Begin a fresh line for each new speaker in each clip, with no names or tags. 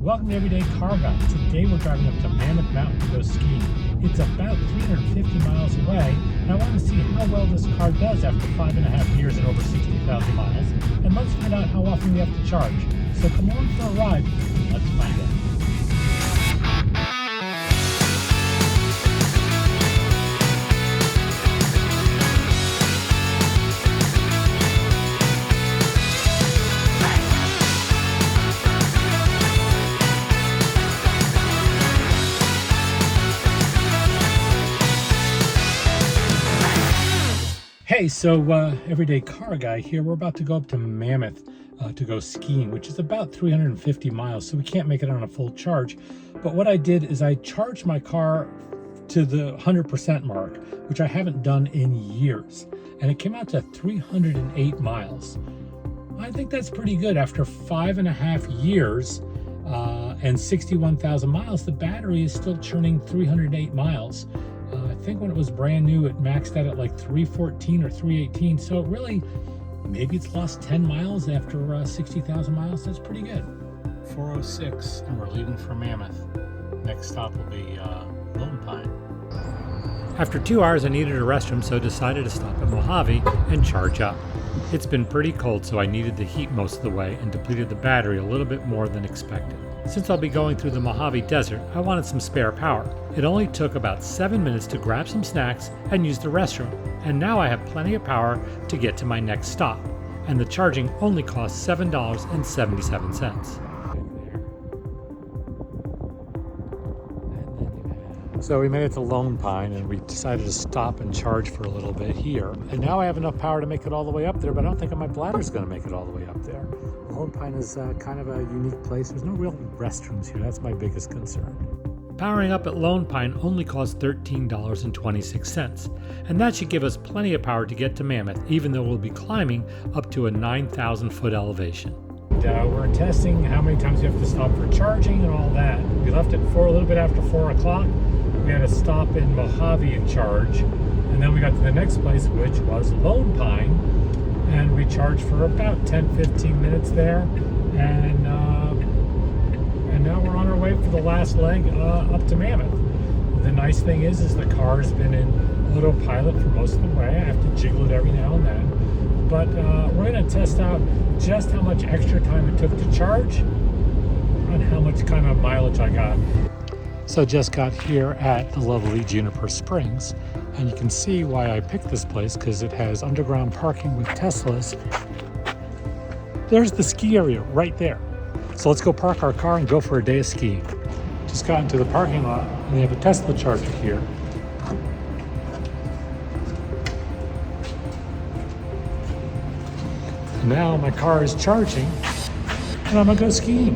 Welcome to Everyday Car Guy. Today we're driving up to Mammoth Mountain to go skiing. It's about 350 miles away, and I want to see how well this car does after 5.5 years and over 60,000 miles. And let's find out how often we have to charge. So come on for a ride, and let's find out. Hey, so Everyday Car Guy here. We're about to go up to Mammoth to go skiing, which is about 350 miles, so we can't make it on a full charge. But what I did is I charged my car to the 100% mark, which I haven't done in years, and it came out to 308 miles. I think that's pretty good. After 5.5 years and 61,000 miles, the battery is still churning 308 miles. I think when it was brand new, it maxed out at like 314 or 318. So it really, maybe it's lost 10 miles after 60,000 miles. That's pretty good. 4:06, and we're leaving for Mammoth. Next stop will be Lone Pine. After 2 hours, I needed a restroom, so I decided to stop at Mojave and charge up. It's been pretty cold, so I needed the heat most of the way and depleted the battery a little bit more than expected. Since I'll be going through the Mojave Desert, I wanted some spare power. It only took about 7 minutes to grab some snacks and use the restroom, and now I have plenty of power to get to my next stop, and the charging only costs $7.77. So we made it to Lone Pine, and we decided to stop and charge for a little bit here. And now I have enough power to make it all the way up there, but I don't think my bladder's going to make it all the way up there. Lone Pine is kind of a unique place. There's no real restrooms here. That's my biggest concern. Powering up at Lone Pine only costs $13.26, and that should give us plenty of power to get to Mammoth, even though we'll be climbing up to a 9,000-foot elevation. We're testing how many times we have to stop for charging and all that. We left it for a little bit after 4 o'clock. We had to stop in Mojave and charge, and then we got to the next place, which was Lone Pine, and we charged for about 10-15 minutes there, and now we're on our way for the last leg up to Mammoth. The nice thing is the car has been in autopilot for most of the way. I have to jiggle it every now and then, but we're going to test out just how much extra time it took to charge and how much kind of mileage I got. So just got here at the lovely Juniper Springs, and you can see why I picked this place, because it has underground parking with Teslas. There's the ski area right there. So let's go park our car and go for a day of skiing. Just got into the parking lot, and they have a Tesla charger here. And now my car is charging, and I'm gonna go skiing.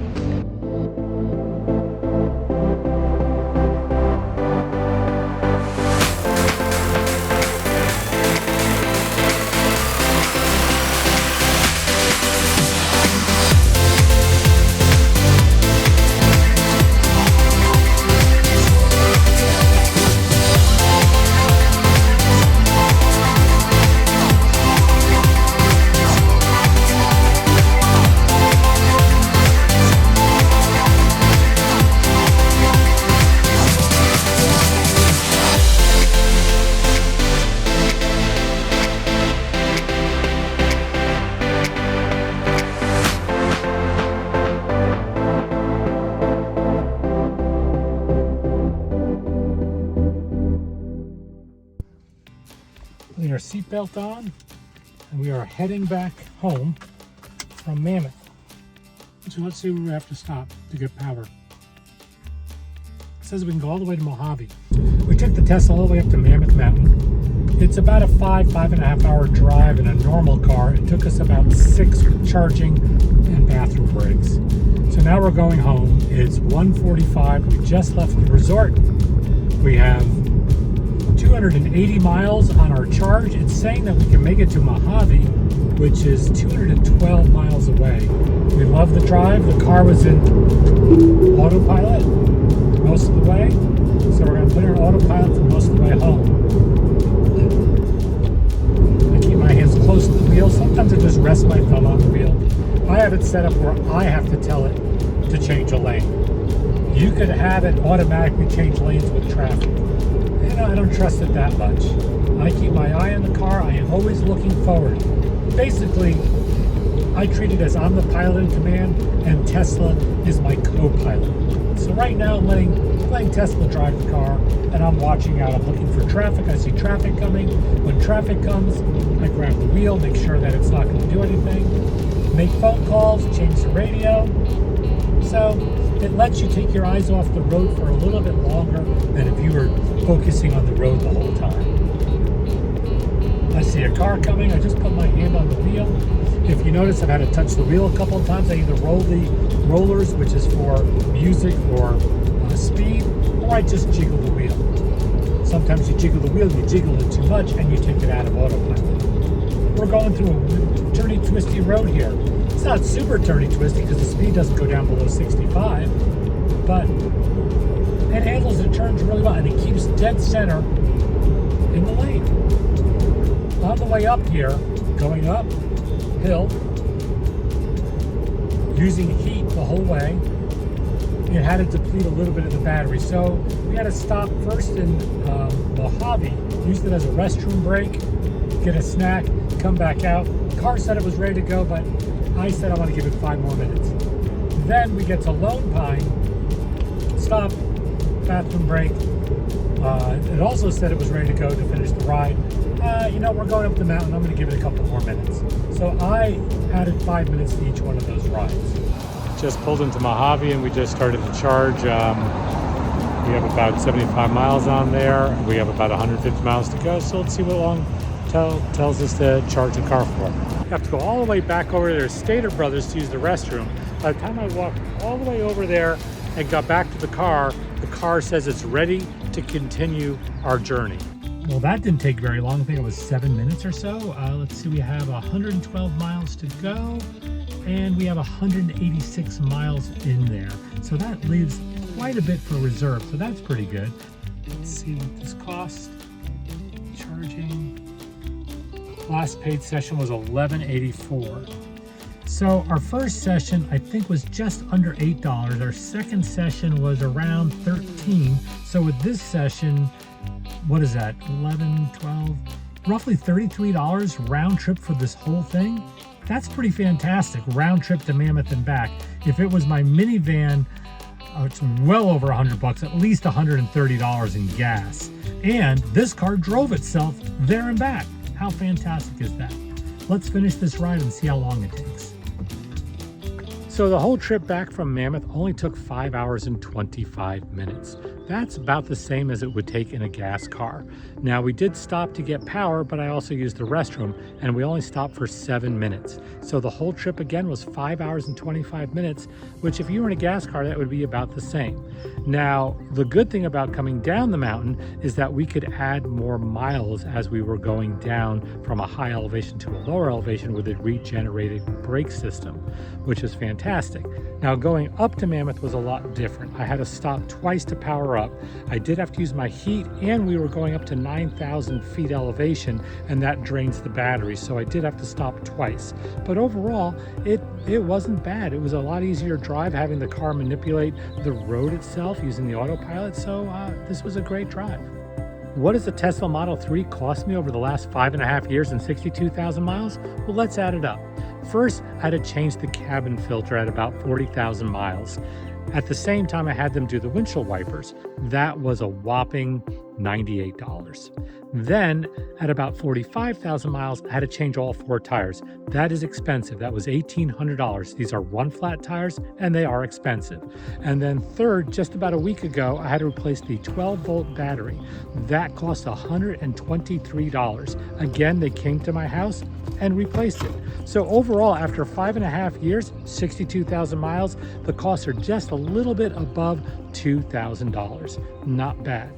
Putting our seatbelt on, and we are heading back home from Mammoth. So let's see where we have to stop to get power. It says we can go all the way to Mojave. We took the Tesla all the way up to Mammoth Mountain. It's about a 5.5 hour drive in a normal car. It took us about 6 charging and bathroom breaks. So now we're going home. It's 1:45. We just left the resort. We have 280 miles on our charge. It's saying that we can make it to Mojave, which is 212 miles away. We love the drive. The car was in autopilot most of the way, so we're going to put it in autopilot for most of the way home. I keep my hands close to the wheel. Sometimes I just rest my thumb on the wheel. I have it set up where I have to tell it to to change a lane. You could have it automatically change lanes with traffic. And I don't trust it that much. I keep my eye on the car. I am always looking forward. Basically, I treat it as I'm the pilot in command and Tesla is my co-pilot. So right now I'm letting Tesla drive the car and I'm watching out. I'm looking for traffic. I see traffic coming. When traffic comes, I grab the wheel, make sure that it's not going to do anything. Make phone calls, change the radio. So it lets you take your eyes off the road for a little bit longer than if you were focusing on the road the whole time. I see a car coming. I just put my hand on the wheel. If you notice, I've had to touch the wheel a couple of times. I either roll the rollers, which is for music or speed, or I just jiggle the wheel. Sometimes you jiggle the wheel, you jiggle it too much, and you take it out of autopilot. We're going through a turny, twisty road here. It's not super turny, twisty because the speed doesn't go down below 65, but it handles the turns really well, and it keeps dead center in the lane. On the way up here, going up hill, using heat the whole way, it had to deplete a little bit of the battery. So we had to stop first in Mojave, used it as a restroom break, get a snack, come back out. The car said it was ready to go, but I said I want to give it 5 more minutes. Then we get to Lone Pine, stop, bathroom break. It also said it was ready to go to finish the ride. We're going up the mountain. I'm going to give it a couple more minutes. So I added 5 minutes to each one of those rides. Just pulled into Mojave and we just started to charge. We have about 75 miles on there. We have about 150 miles to go. So let's see what long tells us to charge the car for. You have to go all the way back over there to Stater Brothers to use the restroom. By the time I walked all the way over there and got back to the car says it's ready to continue our journey. Well, that didn't take very long. I think it was 7 minutes or so. Let's see, we have 112 miles to go and we have 186 miles in there. So that leaves quite a bit for reserve. So that's pretty good. Let's see what this costs. Charging. Last paid session was $11.84. So our first session, I think, was just under $8. Our second session was around $13. So with this session, what is that? 11, 12, roughly $33 round trip for this whole thing. That's pretty fantastic. Round trip to Mammoth and back. If it was my minivan, it's well over $100, at least $130 in gas. And this car drove itself there and back. How fantastic is that? Let's finish this ride and see how long it takes. So the whole trip back from Mammoth only took 5 hours and 25 minutes. That's about the same as it would take in a gas car. Now, we did stop to get power, but I also used the restroom, and we only stopped for 7 minutes. So the whole trip again was 5 hours and 25 minutes, which if you were in a gas car, that would be about the same. Now, the good thing about coming down the mountain is that we could add more miles as we were going down from a high elevation to a lower elevation with a regenerated brake system, which is fantastic. Now, going up to Mammoth was a lot different. I had to stop twice to power up. I did have to use my heat, and we were going up to 9,000 feet elevation, and that drains the battery, so I did have to stop twice. But overall, it wasn't bad. It was a lot easier drive having the car manipulate the road itself using the autopilot, so this was a great drive. What does the Tesla Model 3 cost me over the last 5.5 years and 62,000 miles? Well, let's add it up. First, I had to change the cabin filter at about 40,000 miles. At the same time, I had them do the windshield wipers. That was a whopping $98. Then, at about 45,000 miles, I had to change all 4 tires. That is expensive. That was $1,800. These are 1-flat tires, and they are expensive. And then third, just about a week ago, I had to replace the 12-volt battery. That cost $123. Again, they came to my house and replaced it. So overall, after 5.5 years, 62,000 miles, the costs are just a little bit above $2,000. Not bad.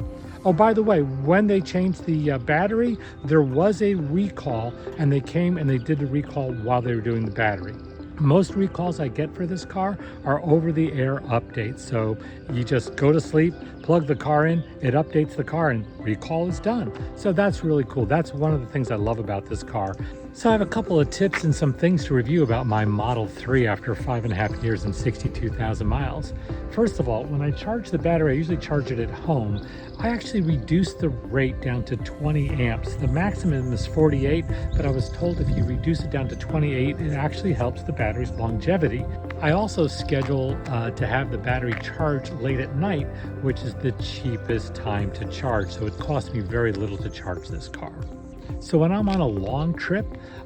Oh, by the way, when they changed the battery, there was a recall, and they came and they did the recall while they were doing the battery. Most recalls I get for this car are over-the-air updates. So you just go to sleep, plug the car in, it updates the car, and recall is done. So that's really cool. That's one of the things I love about this car. So I have a couple of tips and some things to review about my Model 3 after 5.5 years and 62,000 miles. First of all, when I charge the battery, I usually charge it at home. I actually reduced the rate down to 20 amps. The maximum is 48, but I was told if you reduce it down to 28, it actually helps the battery's longevity. I also schedule to have the battery charged late at night, which is the cheapest time to charge. So it costs me very little to charge this car. So when I'm on a long trip,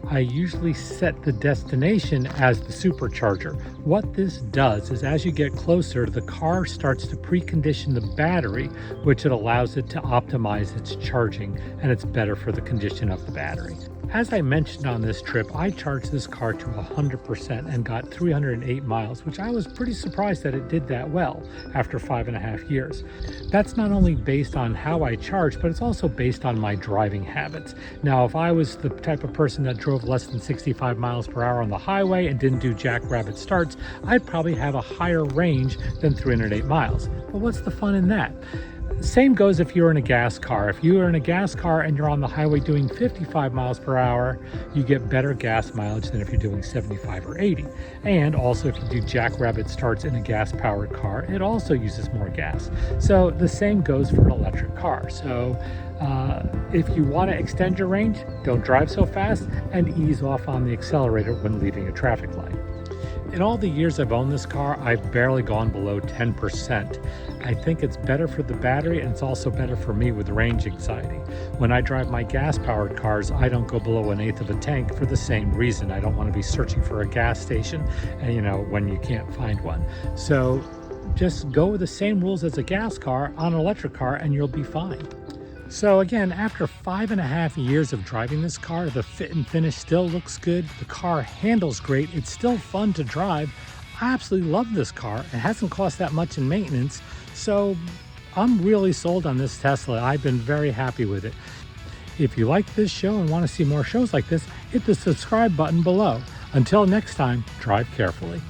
I usually set the destination as the supercharger. What this does is as you get closer, the car starts to precondition the battery, which it allows it to optimize its charging, and it's better for the condition of the battery. As I mentioned on this trip, I charged this car to 100% and got 308 miles, which I was pretty surprised that it did that well after 5.5 years. That's not only based on how I charge, but it's also based on my driving habits. Now, if I was the type of person that drove less than 65 miles per hour on the highway and didn't do jackrabbit starts, I'd probably have a higher range than 308 miles. But what's the fun in that? Same goes if you're in a gas car. If you are in a gas car and you're on the highway doing 55 miles per hour, you get better gas mileage than if you're doing 75 or 80. And also if you do jackrabbit starts in a gas-powered car, it also uses more gas. So the same goes for an electric car. So if you want to extend your range, don't drive so fast and ease off on the accelerator when leaving a traffic light. In all the years I've owned this car, I've barely gone below 10%. I think it's better for the battery, and it's also better for me with range anxiety. When I drive my gas-powered cars, I don't go below 1/8 of a tank for the same reason. I don't want to be searching for a gas station, when you can't find one. So just go with the same rules as a gas car on an electric car and you'll be fine. So again, after 5.5 years of driving this car, the fit and finish still looks good. The car handles great. It's still fun to drive. I absolutely love this car. It hasn't cost that much in maintenance. So I'm really sold on this Tesla. I've been very happy with it. If you like this show and want to see more shows like this, hit the subscribe button below. Until next time, drive carefully.